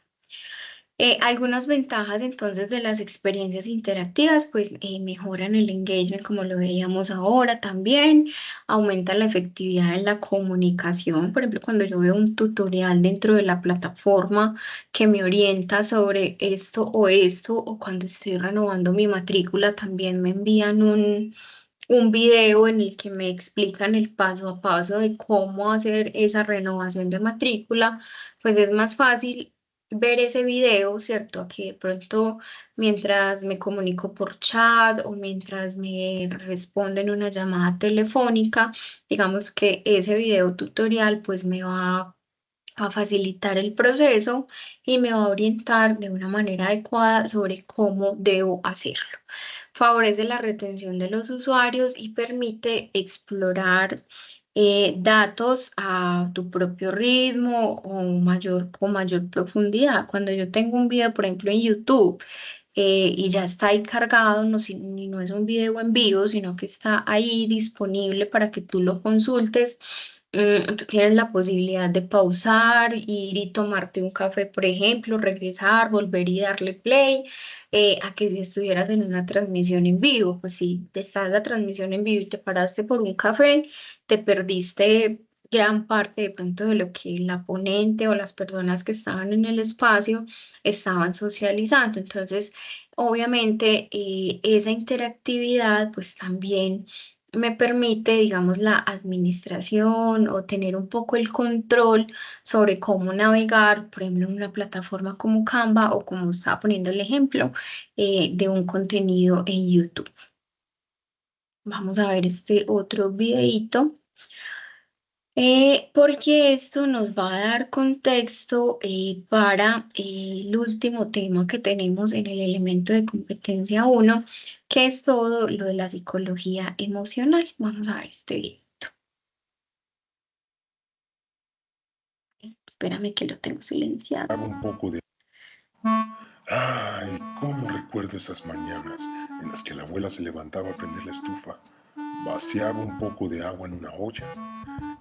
Algunas ventajas entonces de las experiencias interactivas, pues mejoran el engagement como lo veíamos ahora también, aumentan la efectividad en la comunicación. Por ejemplo, cuando yo veo un tutorial dentro de la plataforma que me orienta sobre esto, o cuando estoy renovando mi matrícula, también me envían un video en el que me explican el paso a paso de cómo hacer esa renovación de matrícula, pues es más fácil ver ese video, ¿cierto? A que de pronto mientras me comunico por chat o mientras me responden una llamada telefónica, digamos que ese video tutorial pues me va a facilitar el proceso y me va a orientar de una manera adecuada sobre cómo debo hacerlo. Favorece la retención de los usuarios y permite explorar datos a tu propio ritmo o mayor profundidad. Cuando yo tengo un video, por ejemplo, en YouTube, y ya está ahí cargado, no, y no es un video en vivo, sino que está ahí disponible para que tú lo consultes. Tú tienes la posibilidad de pausar, ir y tomarte un café, por ejemplo, regresar, volver y darle play, a que si estuvieras en una transmisión en vivo. Pues si te estás en la transmisión en vivo y te paraste por un café, te perdiste gran parte de pronto de lo que la ponente o las personas que estaban en el espacio estaban socializando. Entonces, obviamente, esa interactividad pues también me permite, digamos, la administración o tener un poco el control sobre cómo navegar, por ejemplo, en una plataforma como Canva o como estaba poniendo el ejemplo de un contenido en YouTube. Vamos a ver este otro videito. Porque esto nos va a dar contexto para el último tema que tenemos en el elemento de competencia 1, que es todo lo de la psicología emocional. Vamos a ver este video. Espérame que lo tengo silenciado. Un poco de... Ay, cómo recuerdo esas mañanas en las que la abuela se levantaba a prender la estufa, vaciaba un poco de agua en una olla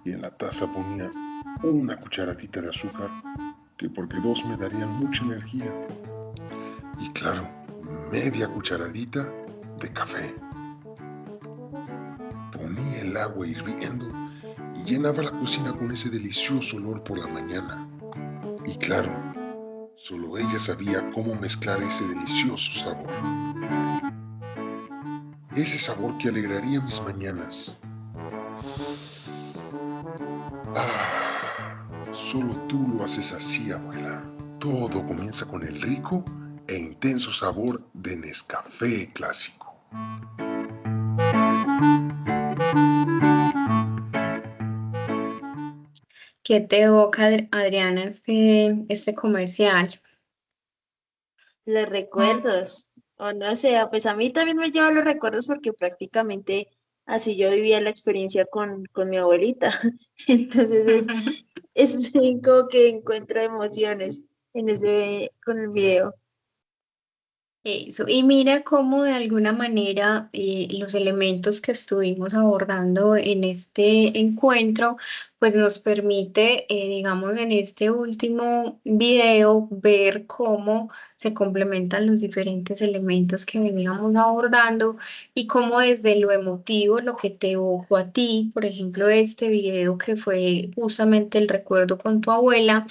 y en la taza ponía una cucharadita de azúcar, que porque dos me darían mucha energía. Y claro, media cucharadita de café. Ponía el agua hirviendo y llenaba la cocina con ese delicioso olor por la mañana. Y claro, solo ella sabía cómo mezclar ese delicioso sabor. Ese sabor que alegraría mis mañanas. Solo tú lo haces así, abuela. Todo comienza con el rico e intenso sabor de Nescafé clásico. ¿Qué te evoca, Adriana, este comercial? Los recuerdos, o no sé, pues a mí también me lleva los recuerdos porque prácticamente así yo vivía la experiencia con mi abuelita. Entonces es como que encuentro emociones con el video. Eso, y mira cómo de alguna manera los elementos que estuvimos abordando en este encuentro, pues nos permite, digamos, en este último video, ver cómo se complementan los diferentes elementos que veníamos abordando y cómo desde lo emotivo, lo que te evocó a ti, por ejemplo, este video que fue justamente el recuerdo con tu abuela,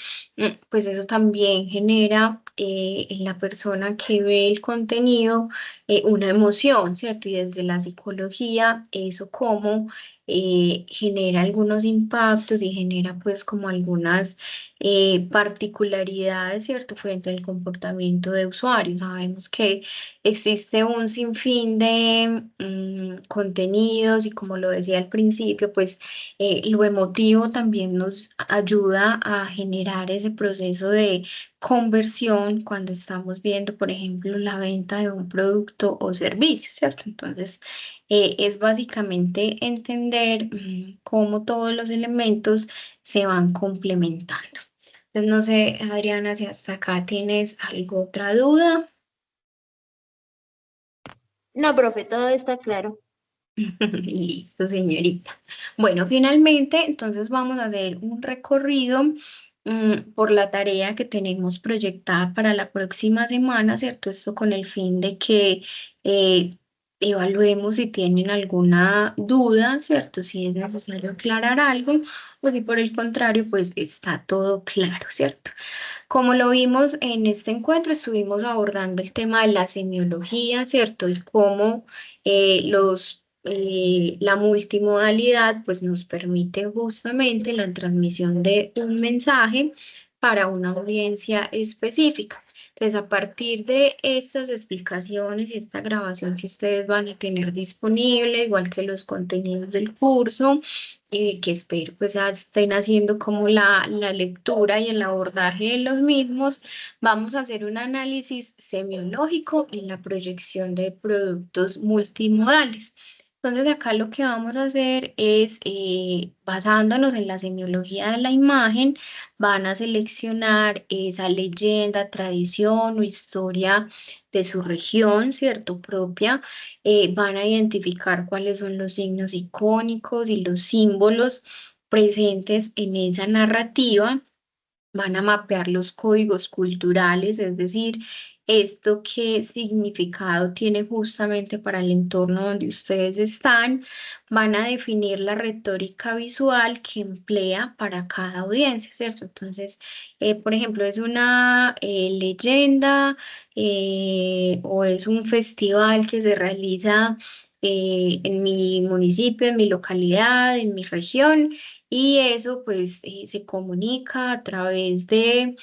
pues eso también genera en la persona que ve el contenido una emoción, ¿cierto? Y desde la psicología, eso como genera algunos impactos y genera pues como algunas particularidades, ¿cierto? Frente al comportamiento de usuarios. Sabemos que existe un sinfín de contenidos y como lo decía al principio, pues lo emotivo también nos ayuda a generar ese proceso de conversión cuando estamos viendo, por ejemplo, la venta de un producto o servicio, ¿cierto? Entonces, es básicamente entender cómo todos los elementos se van complementando. Entonces, no sé, Adriana, si hasta acá tienes alguna otra duda. No, profe, todo está claro. Listo, señorita. Bueno, finalmente, entonces vamos a hacer un recorrido por la tarea que tenemos proyectada para la próxima semana, ¿cierto? Esto con el fin de que eh, evaluemos si tienen alguna duda, ¿cierto? Si es necesario aclarar algo o si por el contrario, pues está todo claro, ¿cierto? Como lo vimos en este encuentro, estuvimos abordando el tema de la semiología, ¿cierto? Y cómo la multimodalidad pues, nos permite justamente la transmisión de un mensaje para una audiencia específica. Entonces, a partir de estas explicaciones y esta grabación que ustedes van a tener disponible, igual que los contenidos del curso, que espero pues ya estén haciendo como la lectura y el abordaje de los mismos, vamos a hacer un análisis semiológico en la proyección de productos multimodales. Entonces acá lo que vamos a hacer es, basándonos en la semiología de la imagen, van a seleccionar esa leyenda, tradición o historia de su región, ¿cierto? Propia, van a identificar cuáles son los signos icónicos y los símbolos presentes en esa narrativa, van a mapear los códigos culturales, es decir, esto qué significado tiene justamente para el entorno donde ustedes están, van a definir la retórica visual que emplea para cada audiencia, ¿cierto? Entonces, por ejemplo, es una leyenda o es un festival que se realiza en mi municipio, en mi localidad, en mi región y eso pues se comunica a través de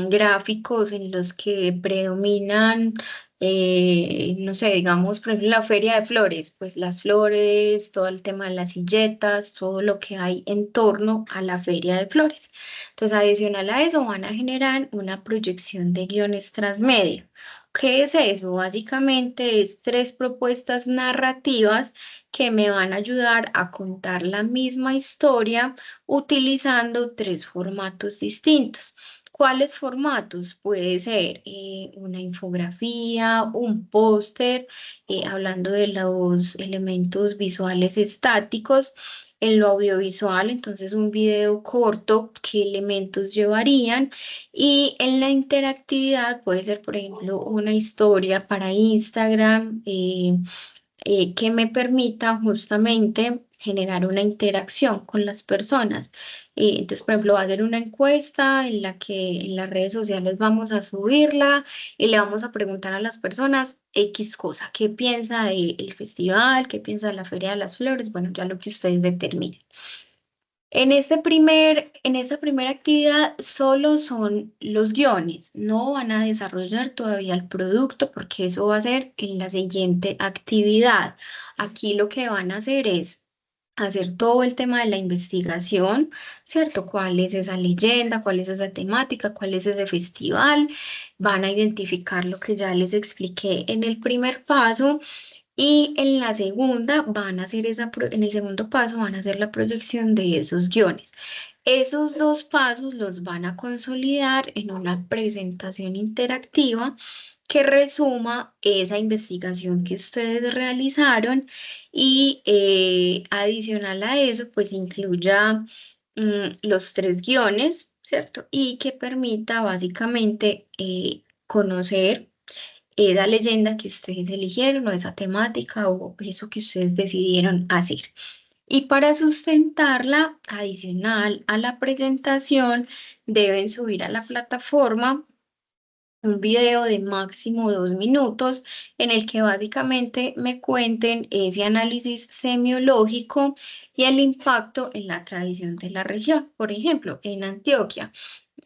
gráficos en los que predominan, no sé, digamos, por ejemplo, la feria de flores, pues las flores, todo el tema de las silletas, todo lo que hay en torno a la feria de flores. Entonces, adicional a eso, van a generar una proyección de guiones transmedia. ¿Qué es eso? Básicamente es tres propuestas narrativas que me van a ayudar a contar la misma historia utilizando tres formatos distintos. ¿Cuáles formatos? Puede ser una infografía, un póster, hablando de los elementos visuales estáticos. En lo audiovisual, entonces un video corto, qué elementos llevarían. Y en la interactividad puede ser, por ejemplo, una historia para Instagram, que me permita justamente generar una interacción con las personas. Entonces, por ejemplo, va a ser una encuesta en la que en las redes sociales vamos a subirla y le vamos a preguntar a las personas X cosa, qué piensa del festival, qué piensa de la Feria de las Flores, bueno, ya lo que ustedes determinen. En esta primera actividad solo son los guiones, no van a desarrollar todavía el producto porque eso va a ser en la siguiente actividad. Aquí lo que van a hacer es hacer todo el tema de la investigación, ¿cierto? ¿Cuál es esa leyenda? ¿Cuál es esa temática? ¿Cuál es ese festival? Van a identificar lo que ya les expliqué en el primer paso. Y en la segunda van a hacer en el segundo paso van a hacer la proyección de esos guiones. Esos dos pasos los van a consolidar en una presentación interactiva que resuma esa investigación que ustedes realizaron y adicional a eso, pues incluya los tres guiones, ¿cierto? Y que permita básicamente conocer la leyenda que ustedes eligieron o esa temática o eso que ustedes decidieron hacer. Y para sustentarla, adicional a la presentación, deben subir a la plataforma un video de máximo 2 minutos en el que básicamente me cuenten ese análisis semiológico y el impacto en la tradición de la región. Por ejemplo, en Antioquia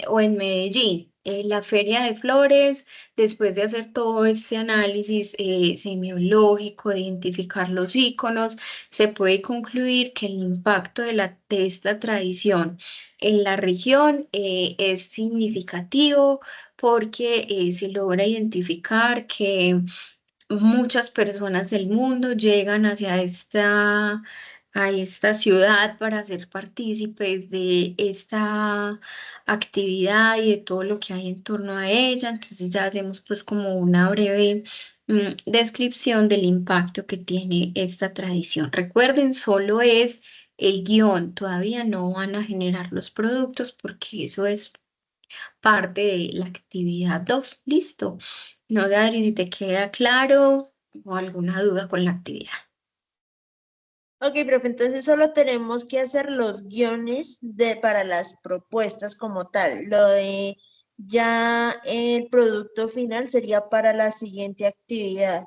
o en Medellín, la Feria de Flores, después de hacer todo este análisis semiológico, de identificar los íconos, se puede concluir que el impacto de esta tradición en la región es significativo porque se logra identificar que muchas personas del mundo llegan a esta ciudad para ser partícipes de esta actividad y de todo lo que hay en torno a ella. Entonces ya hacemos pues como una breve descripción del impacto que tiene esta tradición. Recuerden, solo es el guión, todavía no van a generar los productos porque eso es parte de la actividad 2. Listo. No, Adri, si te queda claro o alguna duda con la actividad. Ok, profe, entonces solo tenemos que hacer los guiones para las propuestas como tal. Lo de ya el producto final sería para la siguiente actividad.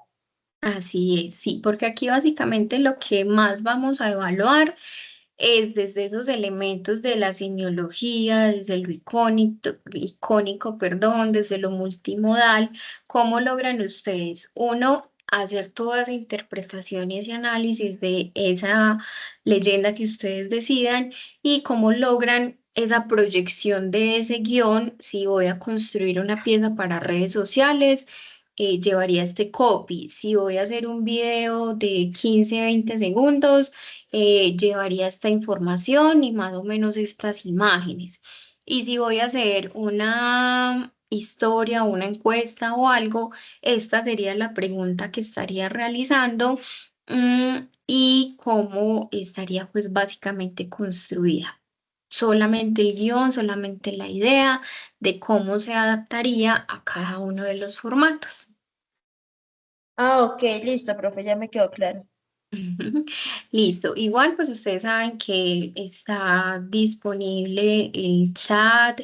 Así es, sí, porque aquí básicamente lo que más vamos a evaluar es desde esos elementos de la semiología, desde lo icónico, perdón, desde lo multimodal, cómo logran ustedes, uno, hacer todas las interpretaciones y análisis de esa leyenda que ustedes decidan y cómo logran esa proyección de ese guión, si voy a construir una pieza para redes sociales llevaría este copy. Si voy a hacer un video de 15, 20 segundos, llevaría esta información y más o menos estas imágenes. Y si voy a hacer una historia, una encuesta o algo, esta sería la pregunta que estaría realizando y cómo estaría pues básicamente construida. Solamente el guión, solamente la idea de cómo se adaptaría a cada uno de los formatos. Ah, ok, listo, profe, ya me quedó claro. Ujú. Listo. Igual, pues ustedes saben que está disponible el chat,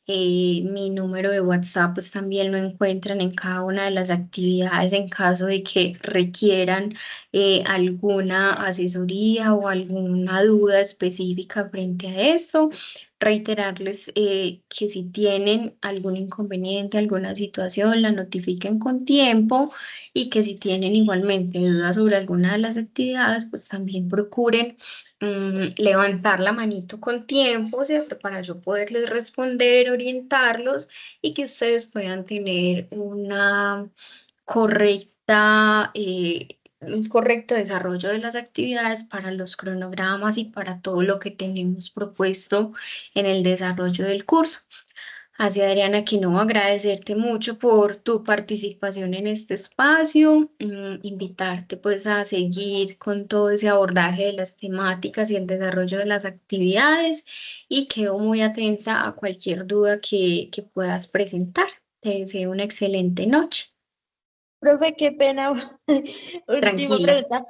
mi número de WhatsApp, pues también lo encuentran en cada una de las actividades en caso de que requieran alguna asesoría o alguna duda específica frente a esto. Reiterarles que si tienen algún inconveniente, alguna situación, la notifiquen con tiempo y que si tienen igualmente dudas sobre alguna de las actividades, pues también procuren levantar la manito con tiempo, ¿cierto? Para yo poderles responder, orientarlos y que ustedes puedan tener una correcta, un correcto desarrollo de las actividades para los cronogramas y para todo lo que tenemos propuesto en el desarrollo del curso. Así, Adriana, que no agradecerte mucho por tu participación en este espacio, invitarte pues a seguir con todo ese abordaje de las temáticas y el desarrollo de las actividades y quedo muy atenta a cualquier duda que puedas presentar. Te deseo una excelente noche. Profe, qué pena. Última Tranquila. pregunta.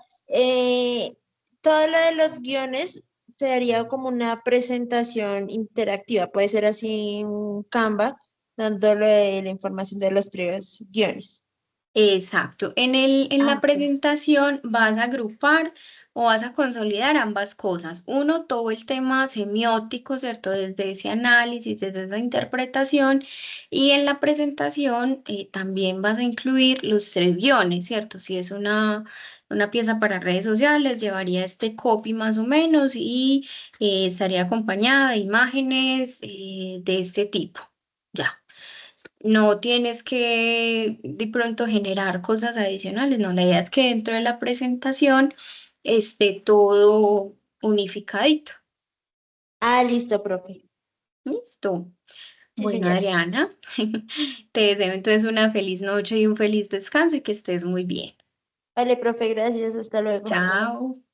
Todo lo de los guiones se haría como una presentación interactiva. Puede ser así un Canva, dándole la información de los tres guiones. Exacto. En la Ah, ok. presentación vas a agrupar o vas a consolidar ambas cosas. Uno, todo el tema semiótico, ¿cierto? Desde ese análisis, desde esa interpretación, y en la presentación también vas a incluir los 3 guiones, ¿cierto? Si es una pieza para redes sociales, llevaría este copy más o menos y estaría acompañada de imágenes de este tipo. Ya. No tienes que de pronto generar cosas adicionales, no, la idea es que dentro de la presentación esté todo unificadito. Ah, listo, profe. Listo. Sí, Bueno, señora. Adriana, te deseo entonces una feliz noche y un feliz descanso y que estés muy bien. Vale, profe, gracias. Hasta luego. Chao.